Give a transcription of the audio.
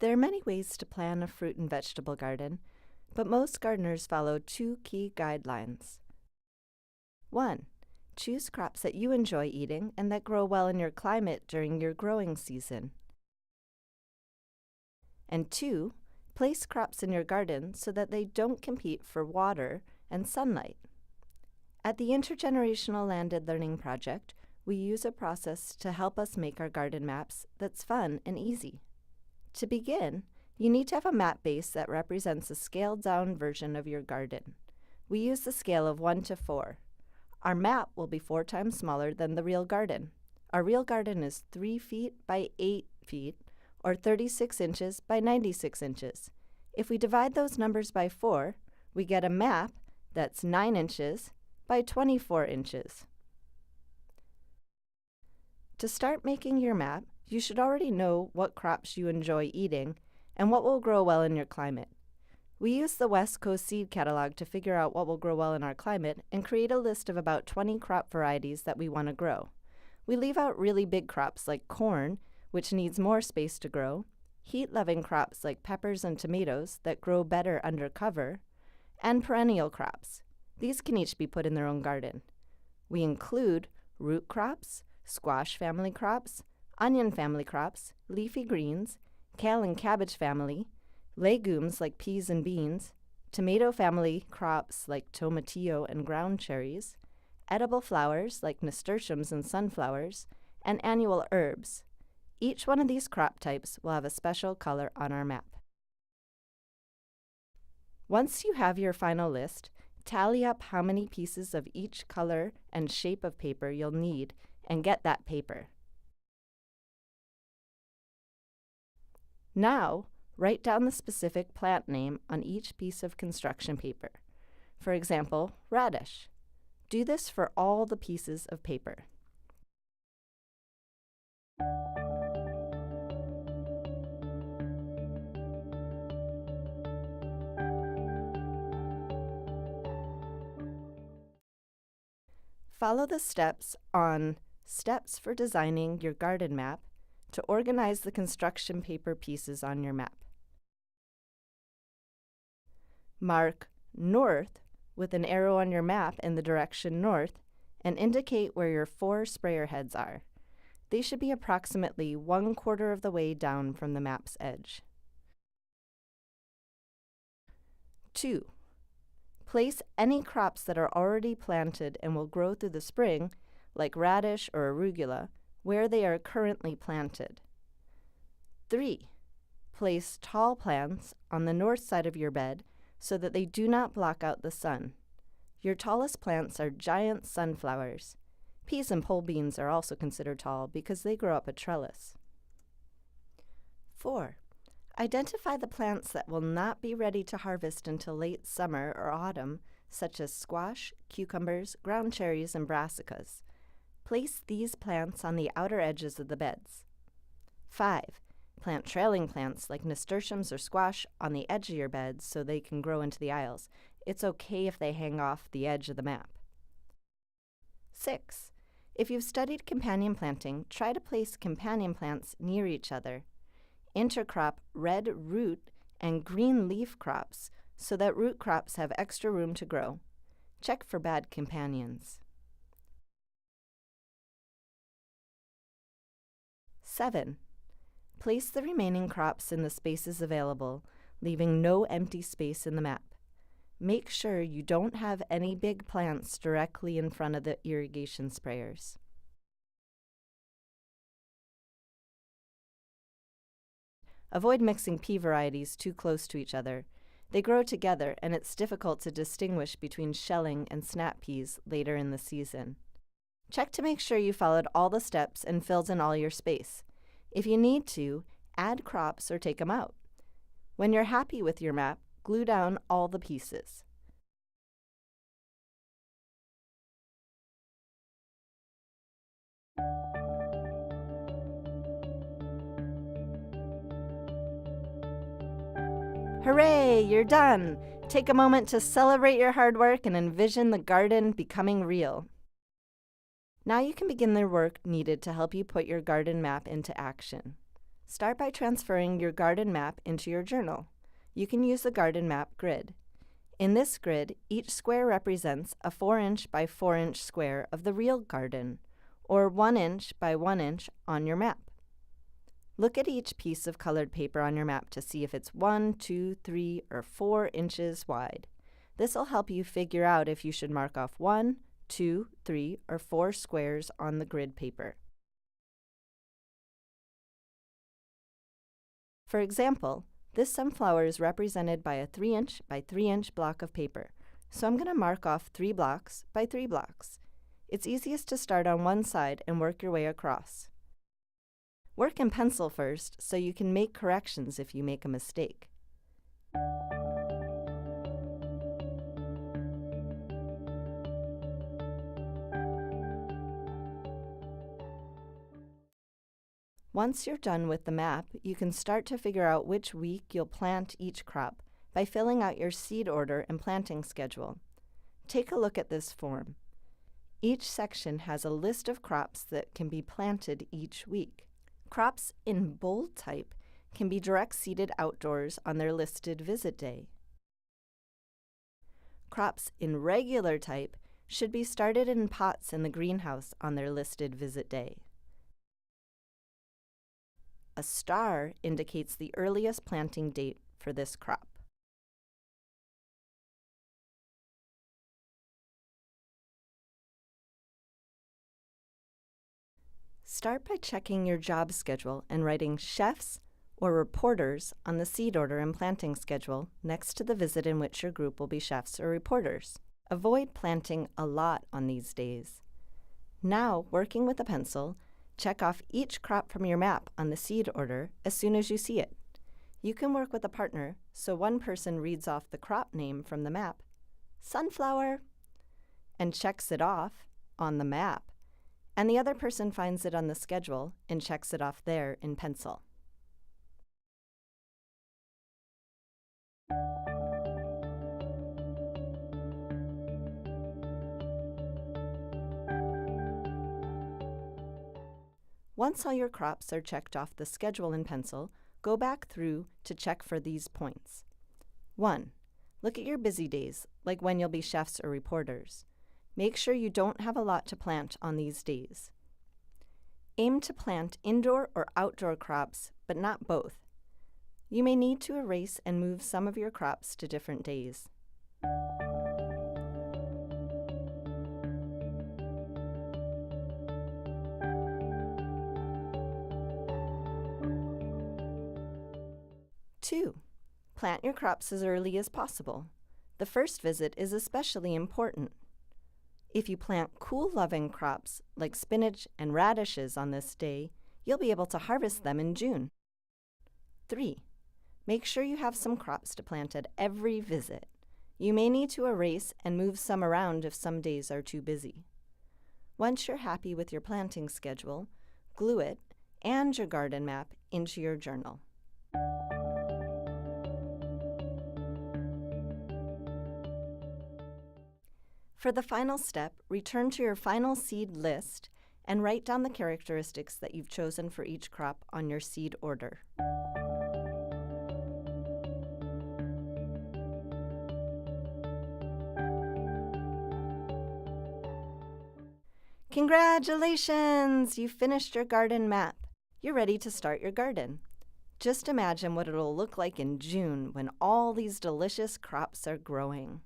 There are many ways to plan a fruit and vegetable garden, but most gardeners follow two key guidelines. 1. Choose crops that you enjoy eating and that grow well in your climate during your growing season. And 2. Place crops in your garden so that they don't compete for water and sunlight. At the Intergenerational Landed Learning Project, we use a process to help us make our garden maps that's fun and easy. To begin, you need to have a map base that represents a scaled-down version of your garden. We use the scale of 1 to 4. Our map will be 4 times smaller than the real garden. Our real garden is 3 feet by 8 feet, or 36 inches by 96 inches. If we divide those numbers by 4, we get a map that's 9 inches by 24 inches. To start making your map, you should already know what crops you enjoy eating and what will grow well in your climate. We use the West Coast Seed Catalog to figure out what will grow well in our climate and create a list of about 20 crop varieties that we want to grow. We leave out really big crops like corn, which needs more space to grow, heat-loving crops like peppers and tomatoes that grow better under cover, and perennial crops. These can each be put in their own garden. We include root crops, squash family crops, onion family crops, leafy greens, kale and cabbage family, legumes like peas and beans, tomato family crops like tomatillo and ground cherries, edible flowers like nasturtiums and sunflowers, and annual herbs. Each one of these crop types will have a special color on our map. Once you have your final list, tally up how many pieces of each color and shape of paper you'll need and get that paper. Now, write down the specific plant name on each piece of construction paper. For example, radish. Do this for all the pieces of paper. Follow the steps on Steps for Designing Your Garden Map to organize the construction paper pieces on your map. Mark north with an arrow on your map in the direction north and indicate where your 4 sprayer heads are. They should be approximately 1/4 of the way down from the map's edge. 2. Place any crops that are already planted and will grow through the spring, like radish or arugula, where they are currently planted. 3. Place tall plants on the north side of your bed so that they do not block out the sun. Your tallest plants are giant sunflowers. Peas and pole beans are also considered tall because they grow up a trellis. 4. Identify the plants that will not be ready to harvest until late summer or autumn, such as squash, cucumbers, ground cherries, and brassicas. Place these plants on the outer edges of the beds. 5. Plant trailing plants like nasturtiums or squash on the edge of your beds so they can grow into the aisles. It's okay if they hang off the edge of the map. 6. If you've studied companion planting, try to place companion plants near each other. Intercrop red root and green leaf crops so that root crops have extra room to grow. Check for bad companions. 7. Place the remaining crops in the spaces available, leaving no empty space in the map. Make sure you don't have any big plants directly in front of the irrigation sprayers. Avoid mixing pea varieties too close to each other. They grow together, and it's difficult to distinguish between shelling and snap peas later in the season. Check to make sure you followed all the steps and filled in all your space. If you need to, add crops or take them out. When you're happy with your map, glue down all the pieces. Hooray, you're done! Take a moment to celebrate your hard work and envision the garden becoming real. Now you can begin the work needed to help you put your garden map into action. Start by transferring your garden map into your journal. You can use the garden map grid. In this grid, each square represents a 4-inch by 4-inch square of the real garden, or 1 inch by 1 inch on your map. Look at each piece of colored paper on your map to see if it's 1, 2, 3, or 4 inches wide. This will help you figure out if you should mark off 1, 2, 3, or 4 squares on the grid paper. For example, this sunflower is represented by a 3-inch by 3-inch block of paper, so I'm going to mark off 3 blocks by 3 blocks. It's easiest to start on one side and work your way across. Work in pencil first so you can make corrections if you make a mistake. Once you're done with the map, you can start to figure out which week you'll plant each crop by filling out your seed order and planting schedule. Take a look at this form. Each section has a list of crops that can be planted each week. Crops in bold type can be direct seeded outdoors on their listed visit day. Crops in regular type should be started in pots in the greenhouse on their listed visit day. A star indicates the earliest planting date for this crop. Start by checking your job schedule and writing chefs or reporters on the seed order and planting schedule next to the visit in which your group will be chefs or reporters. Avoid planting a lot on these days. Now, working with a pencil, check off each crop from your map on the seed order as soon as you see it. You can work with a partner, so one person reads off the crop name from the map, sunflower, and checks it off on the map, and the other person finds it on the schedule and checks it off there in pencil. Once all your crops are checked off the schedule in pencil, go back through to check for these points. 1. Look at your busy days, like when you'll be chefs or reporters. Make sure you don't have a lot to plant on these days. Aim to plant indoor or outdoor crops, but not both. You may need to erase and move some of your crops to different days. Two, plant your crops as early as possible. The first visit is especially important. If you plant cool-loving crops like spinach and radishes on this day, you'll be able to harvest them in June. 3. Make sure you have some crops to plant at every visit. You may need to erase and move some around if some days are too busy. Once you're happy with your planting schedule, glue it and your garden map into your journal. For the final step, return to your final seed list and write down the characteristics that you've chosen for each crop on your seed order. Congratulations! You finished your garden map. You're ready to start your garden. Just imagine what it'll look like in June when all these delicious crops are growing.